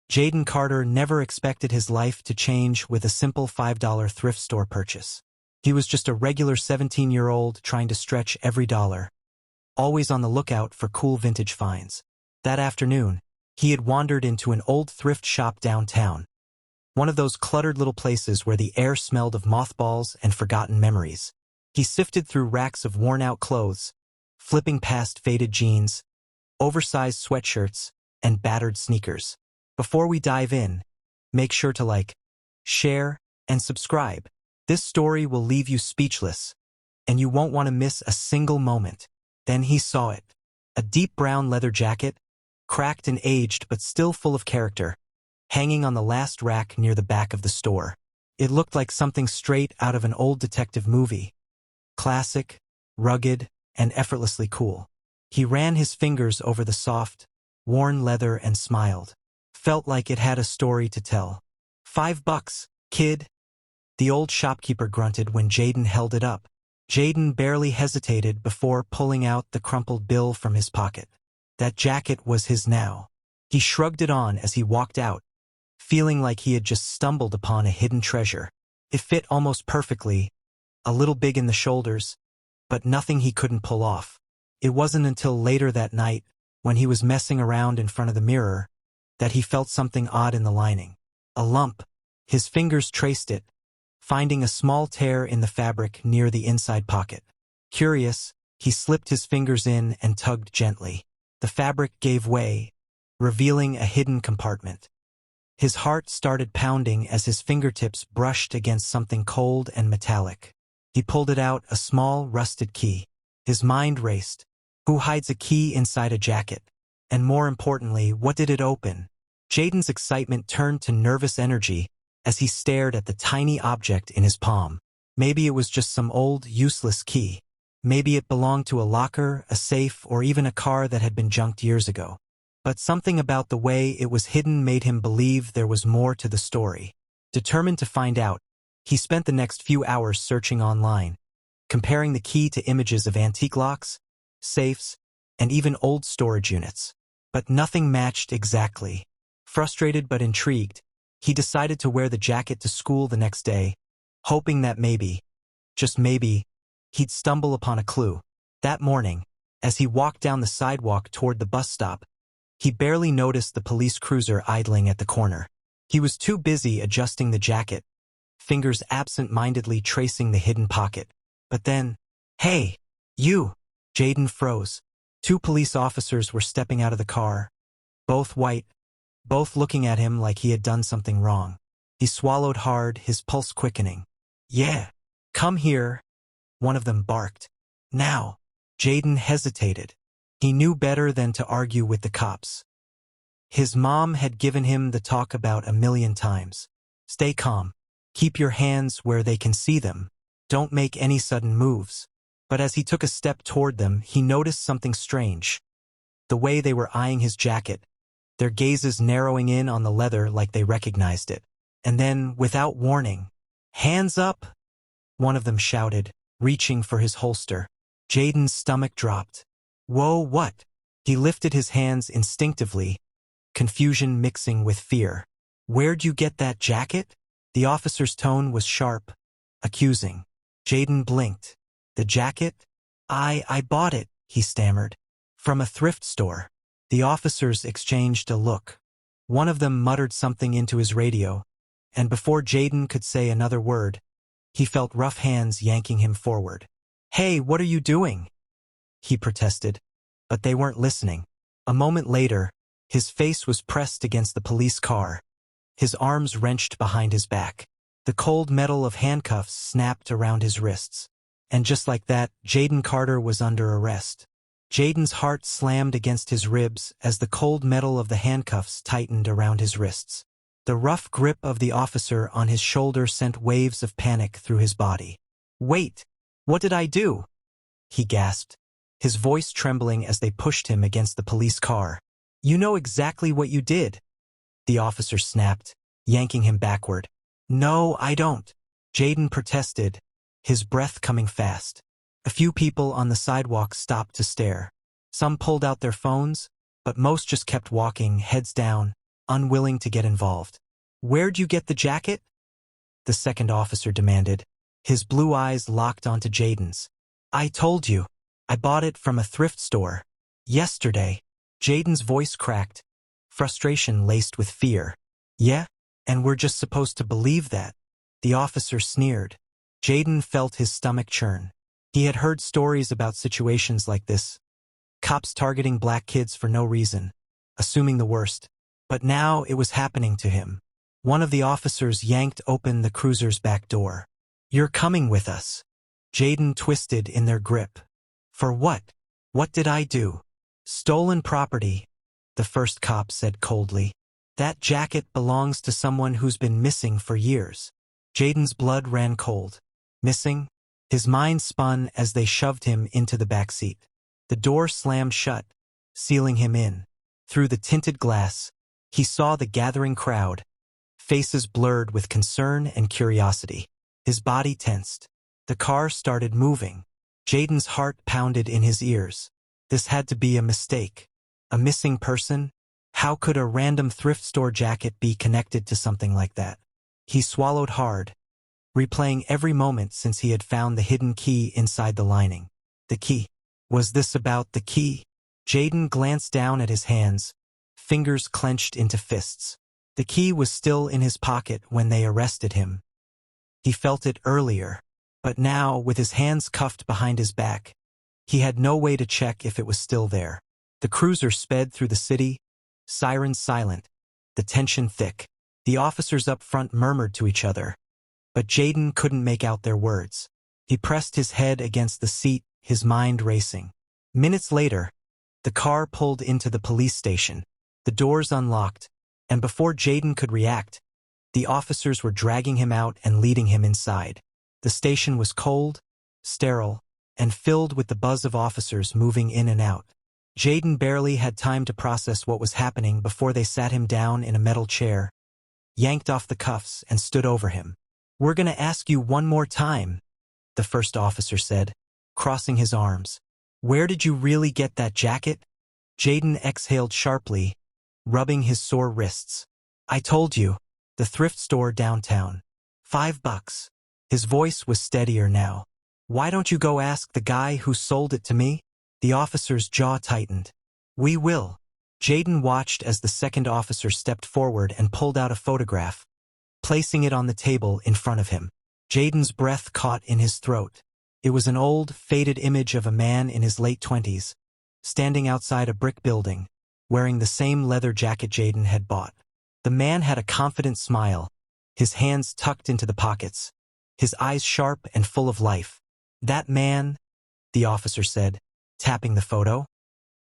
Jaden Carter never expected his life to change with a simple $5 thrift store purchase. He was just a regular 17-year-old trying to stretch every dollar, always on the lookout for cool vintage finds. That afternoon, he had wandered into an old thrift shop downtown, one of those cluttered little places where the air smelled of mothballs and forgotten memories. He sifted through racks of worn-out clothes, flipping past faded jeans, oversized sweatshirts, and battered sneakers. Before we dive in, make sure to like, share, and subscribe. This story will leave you speechless, and you won't want to miss a single moment. Then he saw it. A deep brown leather jacket, cracked and aged but still full of character, hanging on the last rack near the back of the store. It looked like something straight out of an old detective movie. Classic, rugged, and effortlessly cool. He ran his fingers over the soft, worn leather and smiled. Felt like it had a story to tell. $5, kid, the old shopkeeper grunted when Jaden held it up. Jaden barely hesitated before pulling out the crumpled bill from his pocket. That jacket was his now. He shrugged it on as he walked out, feeling like he had just stumbled upon a hidden treasure. It fit almost perfectly, a little big in the shoulders, but nothing he couldn't pull off. It wasn't until later that night, when he was messing around in front of the mirror, that he felt something odd in the lining. A lump. His fingers traced it, finding a small tear in the fabric near the inside pocket. Curious, he slipped his fingers in and tugged gently. The fabric gave way, revealing a hidden compartment. His heart started pounding as his fingertips brushed against something cold and metallic. He pulled it out, a small, rusted key. His mind raced. Who hides a key inside a jacket? And more importantly, what did it open? Jaden's excitement turned to nervous energy as he stared at the tiny object in his palm. Maybe it was just some old, useless key. Maybe it belonged to a locker, a safe, or even a car that had been junked years ago. But something about the way it was hidden made him believe there was more to the story. Determined to find out, he spent the next few hours searching online, comparing the key to images of antique locks, safes, and even old storage units. But nothing matched exactly. Frustrated but intrigued, he decided to wear the jacket to school the next day, hoping that maybe, just maybe, he'd stumble upon a clue. That morning, as he walked down the sidewalk toward the bus stop, he barely noticed the police cruiser idling at the corner. He was too busy adjusting the jacket, fingers absent-mindedly tracing the hidden pocket. But then, "Hey, you!" Jaden froze. Two police officers were stepping out of the car, both white, both looking at him like he had done something wrong. He swallowed hard, his pulse quickening. "Yeah, come here," one of them barked. "Now." Jaden hesitated. He knew better than to argue with the cops. His mom had given him the talk about a million times. Stay calm. Keep your hands where they can see them. Don't make any sudden moves. But as he took a step toward them, he noticed something strange. The way they were eyeing his jacket, their gazes narrowing in on the leather like they recognized it. And then, without warning, "Hands up!" one of them shouted, reaching for his holster. Jaden's stomach dropped. Whoa, what? He lifted his hands instinctively, confusion mixing with fear. "Where'd you get that jacket?" The officer's tone was sharp, accusing. Jaden blinked. "The jacket? I bought it," he stammered. "From a thrift store." The officers exchanged a look. One of them muttered something into his radio, and before Jaden could say another word, he felt rough hands yanking him forward. "Hey, what are you doing?" he protested, but they weren't listening. A moment later, his face was pressed against the police car, his arms wrenched behind his back. The cold metal of handcuffs snapped around his wrists. And just like that, Jaden Carter was under arrest. Jaden's heart slammed against his ribs as the cold metal of the handcuffs tightened around his wrists. The rough grip of the officer on his shoulder sent waves of panic through his body. "Wait, what did I do?" he gasped, his voice trembling as they pushed him against the police car. "You know exactly what you did," the officer snapped, yanking him backward. "No, I don't," Jaden protested, his breath coming fast. A few people on the sidewalk stopped to stare. Some pulled out their phones, but most just kept walking, heads down, unwilling to get involved. "Where'd you get the jacket?" the second officer demanded. His blue eyes locked onto Jaden's. "I told you. I bought it from a thrift store. Yesterday." Jaden's voice cracked, frustration laced with fear. "Yeah? And we're just supposed to believe that?" The officer sneered. Jaden felt his stomach churn. He had heard stories about situations like this. Cops targeting black kids for no reason, assuming the worst. But now it was happening to him. One of the officers yanked open the cruiser's back door. "You're coming with us." Jaden twisted in their grip. "For what? What did I do?" "Stolen property," the first cop said coldly. "That jacket belongs to someone who's been missing for years." Jaden's blood ran cold. Missing? His mind spun as they shoved him into the back seat. The door slammed shut, sealing him in. Through the tinted glass, he saw the gathering crowd, faces blurred with concern and curiosity. His body tensed. The car started moving. Jaden's heart pounded in his ears. This had to be a mistake. A missing person? How could a random thrift store jacket be connected to something like that? He swallowed hard, replaying every moment since he had found the hidden key inside the lining. The key. Was this about the key? Jaden glanced down at his hands, fingers clenched into fists. The key was still in his pocket when they arrested him. He felt it earlier, but now, with his hands cuffed behind his back, he had no way to check if it was still there. The cruiser sped through the city, sirens silent, the tension thick. The officers up front murmured to each other, but Jaden couldn't make out their words. He pressed his head against the seat, his mind racing. Minutes later, the car pulled into the police station. The doors unlocked, and before Jaden could react, the officers were dragging him out and leading him inside. The station was cold, sterile, and filled with the buzz of officers moving in and out. Jaden barely had time to process what was happening before they sat him down in a metal chair, yanked off the cuffs, and stood over him. "We're gonna ask you one more time," the first officer said, crossing his arms. "Where did you really get that jacket?" Jaden exhaled sharply, rubbing his sore wrists. "I told you, the thrift store downtown. $5. His voice was steadier now. "Why don't you go ask the guy who sold it to me?" The officer's jaw tightened. "We will." Jaden watched as the second officer stepped forward and pulled out a photograph, placing it on the table in front of him. Jaden's breath caught in his throat. It was an old, faded image of a man in his late 20s, standing outside a brick building, wearing the same leather jacket Jaden had bought. The man had a confident smile, his hands tucked into the pockets, his eyes sharp and full of life. "That man," the officer said, tapping the photo,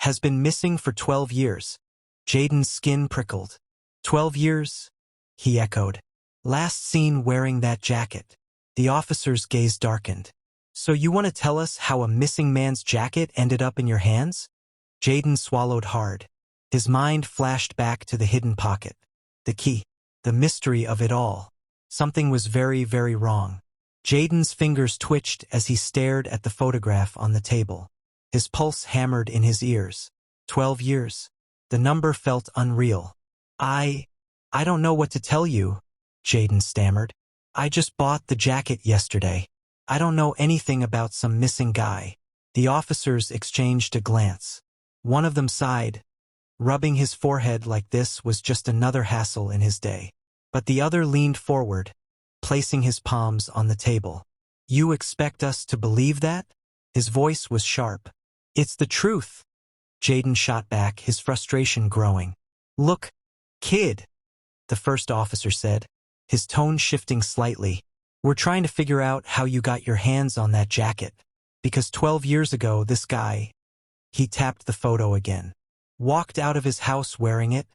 "has been missing for 12 years. Jaden's skin prickled. 12 years? He echoed. "Last seen wearing that jacket." The officer's gaze darkened. "So you want to tell us how a missing man's jacket ended up in your hands?" Jaden swallowed hard. His mind flashed back to the hidden pocket. The key. The mystery of it all. Something was very, very wrong. Jaden's fingers twitched as he stared at the photograph on the table. His pulse hammered in his ears. 12 years. The number felt unreal. I don't know what to tell you," Jaden stammered. "I just bought the jacket yesterday. I don't know anything about some missing guy." The officers exchanged a glance. One of them sighed. Rubbing his forehead like this was just another hassle in his day. But the other leaned forward, placing his palms on the table. "You expect us to believe that?" His voice was sharp. "It's the truth," Jaden shot back, his frustration growing. "Look, kid," the first officer said, his tone shifting slightly. "We're trying to figure out how you got your hands on that jacket. Because 12 years ago, this guy," he tapped the photo again, "walked out of his house wearing it,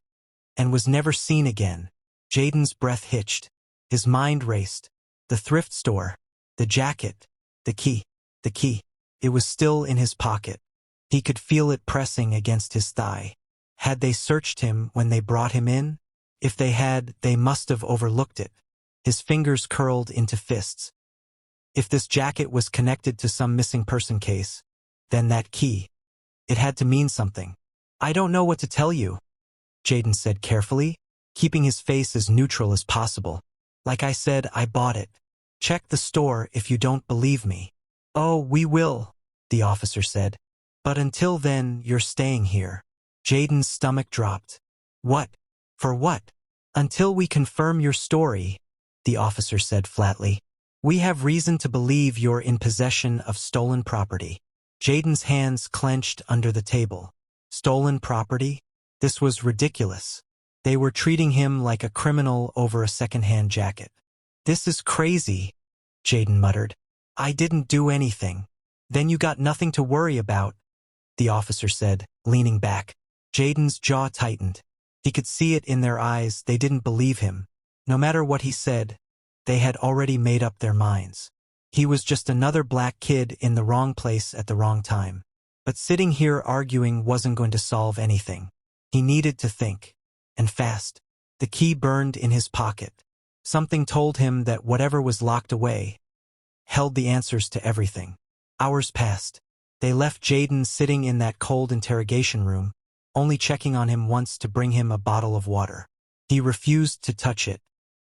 and was never seen again." Jaden's breath hitched. His mind raced. The thrift store, the jacket, the key. The key. It was still in his pocket. He could feel it pressing against his thigh. Had they searched him when they brought him in? If they had, they must have overlooked it. His fingers curled into fists. If this jacket was connected to some missing person case, then that key. It had to mean something. "I don't know what to tell you," Jaden said carefully. keeping his face as neutral as possible. Like I said, I bought it. Check the store if you don't believe me. Oh, we will, the officer said. But until then, you're staying here. Jaden's stomach dropped. What? For what? Until we confirm your story, the officer said flatly. We have reason to believe you're in possession of stolen property. Jaden's hands clenched under the table. Stolen property? This was ridiculous. They were treating him like a criminal over a second-hand jacket. This is crazy, Jaden muttered. I didn't do anything. Then you got nothing to worry about, the officer said, leaning back. Jaden's jaw tightened. He could see it in their eyes. They didn't believe him. No matter what he said, they had already made up their minds. He was just another black kid in the wrong place at the wrong time. But sitting here arguing wasn't going to solve anything. He needed to think. And fast. The key burned in his pocket. Something told him that whatever was locked away held the answers to everything. Hours passed. They left Jaden sitting in that cold interrogation room, only checking on him once to bring him a bottle of water. He refused to touch it.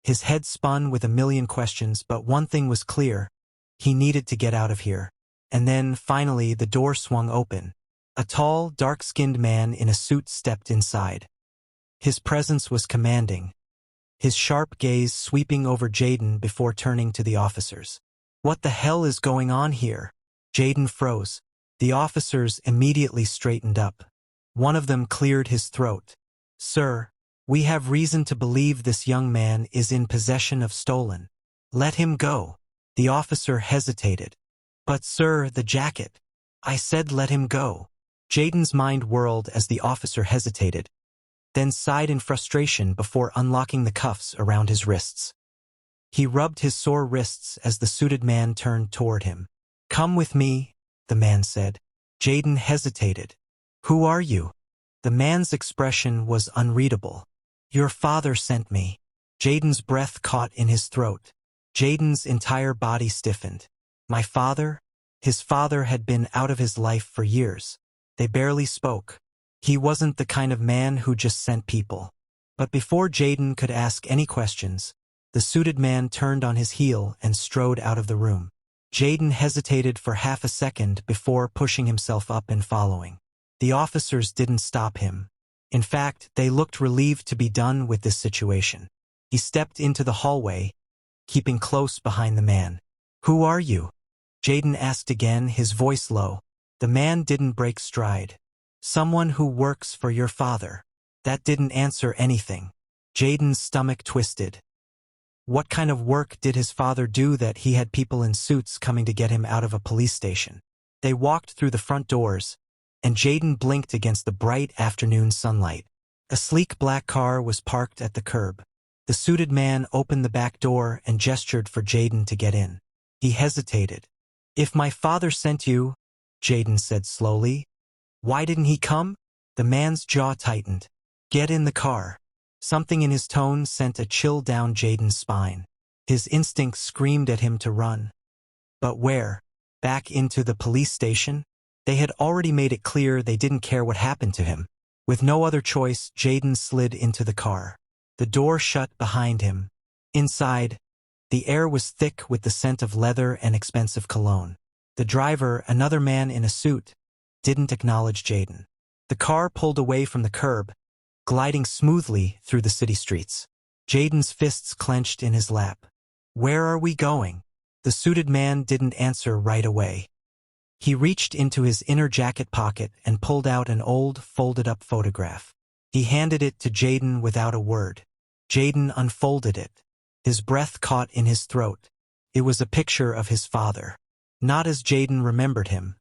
His head spun with a million questions, but one thing was clear. He needed to get out of here. And then, finally, the door swung open. A tall, dark-skinned man in a suit stepped inside. His presence was commanding, his sharp gaze sweeping over Jaden before turning to the officers. What the hell is going on here? Jaden froze. The officers immediately straightened up. One of them cleared his throat. Sir, we have reason to believe this young man is in possession of stolen. Let him go. The officer hesitated. But sir, the jacket. I said let him go. Jaden's mind whirled as the officer hesitated, then sighed in frustration before unlocking the cuffs around his wrists. He rubbed his sore wrists as the suited man turned toward him. Come with me, the man said. Jaden hesitated. Who are you? The man's expression was unreadable. Your father sent me. Jaden's breath caught in his throat. Jaden's entire body stiffened. My father? His father had been out of his life for years. They barely spoke. He wasn't the kind of man who just sent people. But before Jaden could ask any questions, the suited man turned on his heel and strode out of the room. Jaden hesitated for half a second before pushing himself up and following. The officers didn't stop him. In fact, they looked relieved to be done with this situation. He stepped into the hallway, keeping close behind the man. Who are you? Jaden asked again, his voice low. The man didn't break stride. Someone who works for your father. That didn't answer anything. Jaden's stomach twisted. What kind of work did his father do that he had people in suits coming to get him out of a police station? They walked through the front doors, and Jaden blinked against the bright afternoon sunlight. A sleek black car was parked at the curb. The suited man opened the back door and gestured for Jaden to get in. He hesitated. If my father sent you, Jaden said slowly, why didn't he come? The man's jaw tightened. Get in the car. Something in his tone sent a chill down Jaden's spine. His instincts screamed at him to run. But where? Back into the police station? They had already made it clear they didn't care what happened to him. With no other choice, Jaden slid into the car. The door shut behind him. Inside, the air was thick with the scent of leather and expensive cologne. The driver, another man in a suit, didn't acknowledge Jaden. The car pulled away from the curb, gliding smoothly through the city streets. Jaden's fists clenched in his lap. Where are we going? The suited man didn't answer right away. He reached into his inner jacket pocket and pulled out an old, folded-up photograph. He handed it to Jaden without a word. Jaden unfolded it. His breath caught in his throat. It was a picture of his father. Not as Jaden remembered him.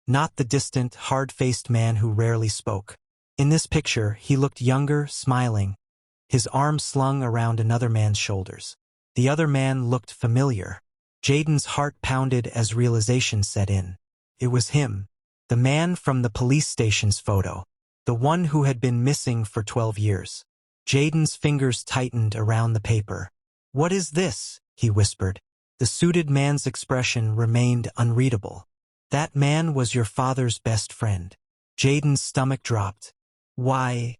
Not the distant, hard-faced man who rarely spoke. In this picture, he looked younger, smiling, his arm slung around another man's shoulders. The other man looked familiar. Jaden's heart pounded as realization set in. It was him, the man from the police station's photo, the one who had been missing for 12 years. Jaden's fingers tightened around the paper. What is this? He whispered. The suited man's expression remained unreadable. That man was your father's best friend. Jaden's stomach dropped. Why?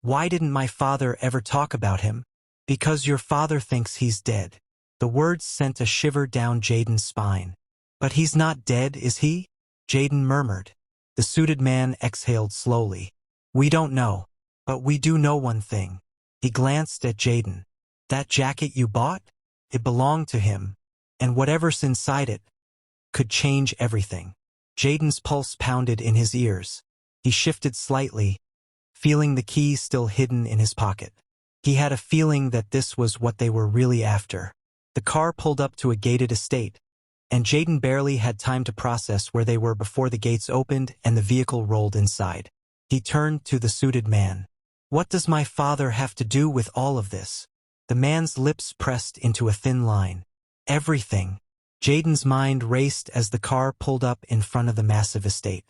Why didn't my father ever talk about him? Because your father thinks he's dead. The words sent a shiver down Jaden's spine. But he's not dead, is he? Jaden murmured. The suited man exhaled slowly. We don't know. But we do know one thing. He glanced at Jaden. That jacket you bought? It belonged to him. And whatever's inside it could change everything. Jaden's pulse pounded in his ears. He shifted slightly, feeling the key still hidden in his pocket. He had a feeling that this was what they were really after. The car pulled up to a gated estate, and Jaden barely had time to process where they were before the gates opened and the vehicle rolled inside. He turned to the suited man. What does my father have to do with all of this? The man's lips pressed into a thin line. Everything. Jaden's mind raced as the car pulled up in front of the massive estate.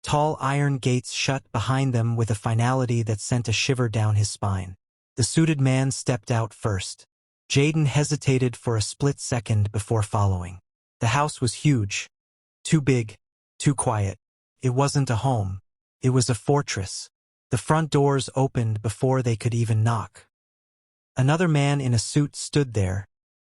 Tall iron gates shut behind them with a finality that sent a shiver down his spine. The suited man stepped out first. Jaden hesitated for a split second before following. The house was huge. Too big. Too quiet. It wasn't a home. It was a fortress. The front doors opened before they could even knock. Another man in a suit stood there,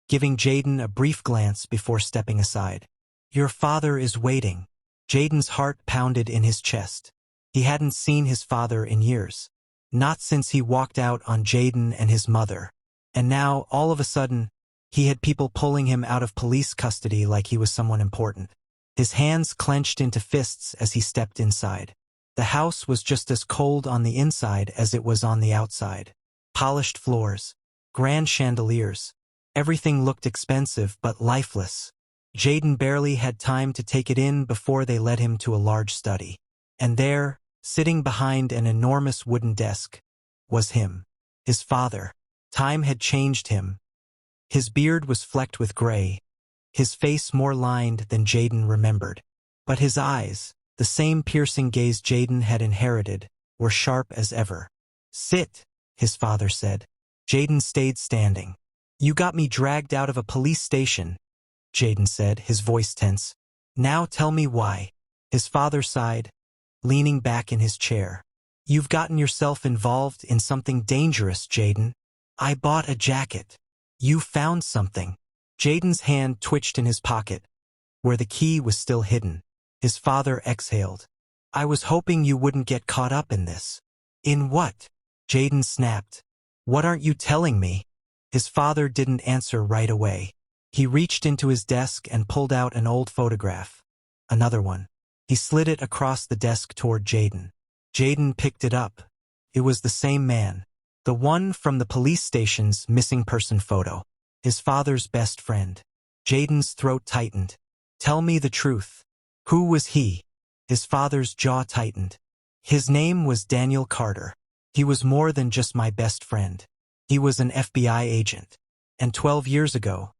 giving Jaden a brief glance before stepping aside. Your father is waiting. Jaden's heart pounded in his chest. He hadn't seen his father in years. Not since he walked out on Jaden and his mother. And now, all of a sudden, he had people pulling him out of police custody like he was someone important. His hands clenched into fists as he stepped inside. The house was just as cold on the inside as it was on the outside. Polished floors, grand chandeliers. Everything looked expensive but lifeless. Jaden barely had time to take it in before they led him to a large study. And there, sitting behind an enormous wooden desk, was him. His father. Time had changed him. His beard was flecked with gray, his face more lined than Jaden remembered. But his eyes, the same piercing gaze Jaden had inherited, were sharp as ever. Sit, his father said. Jaden stayed standing. You got me dragged out of a police station, Jaden said, his voice tense. Now tell me why. His father sighed, leaning back in his chair. You've gotten yourself involved in something dangerous, Jaden. I bought a jacket. You found something. Jaden's hand twitched in his pocket, where the key was still hidden. His father exhaled. I was hoping you wouldn't get caught up in this. In what? Jaden snapped. What aren't you telling me? His father didn't answer right away. He reached into his desk and pulled out an old photograph. Another one. He slid it across the desk toward Jaden. Jaden picked it up. It was the same man. The one from the police station's missing person photo. His father's best friend. Jaden's throat tightened. Tell me the truth. Who was he? His father's jaw tightened. His name was Daniel Carter. He was more than just my best friend. He was an FBI agent. And 12 years ago,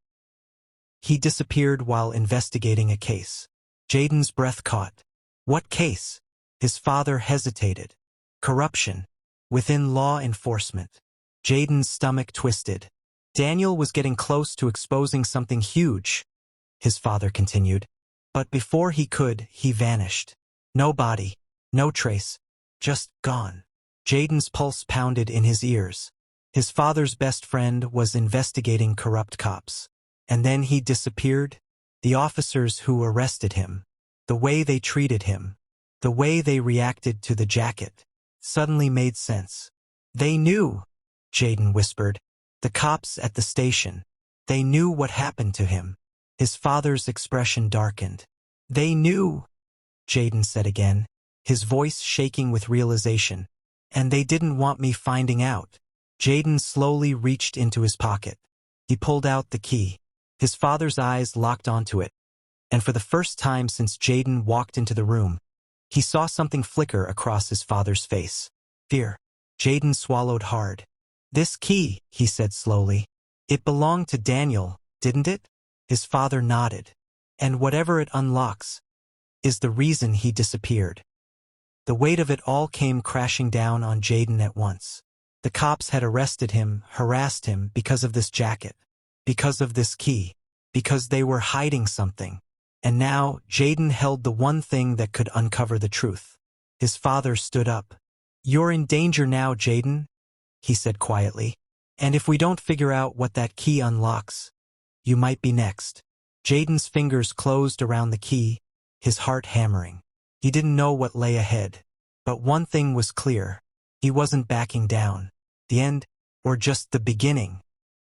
he disappeared while investigating a case. Jaden's breath caught. What case? His father hesitated. Corruption. Within law enforcement. Jaden's stomach twisted. Daniel was getting close to exposing something huge, his father continued. But before he could, he vanished. No body, no trace, just gone. Jaden's pulse pounded in his ears. His father's best friend was investigating corrupt cops. And then he disappeared. The officers who arrested him, the way they treated him, the way they reacted to the jacket, suddenly made sense. They knew, Jaden whispered. The cops at the station. They knew what happened to him. His father's expression darkened. They knew, Jaden said again, his voice shaking with realization. And they didn't want me finding out. Jaden slowly reached into his pocket. He pulled out the key. His father's eyes locked onto it. And for the first time since Jaden walked into the room, he saw something flicker across his father's face. Fear. Jaden swallowed hard. This key, he said slowly. It belonged to Daniel, didn't it? His father nodded. And whatever it unlocks is the reason he disappeared. The weight of it all came crashing down on Jaden at once. The cops had arrested him, harassed him because of this jacket, because of this key, because they were hiding something. And now, Jaden held the one thing that could uncover the truth. His father stood up. "You're in danger now, Jaden," he said quietly. "And if we don't figure out what that key unlocks, you might be next." Jaden's fingers closed around the key, his heart hammering. He didn't know what lay ahead. But one thing was clear. He wasn't backing down. The end, or just the beginning,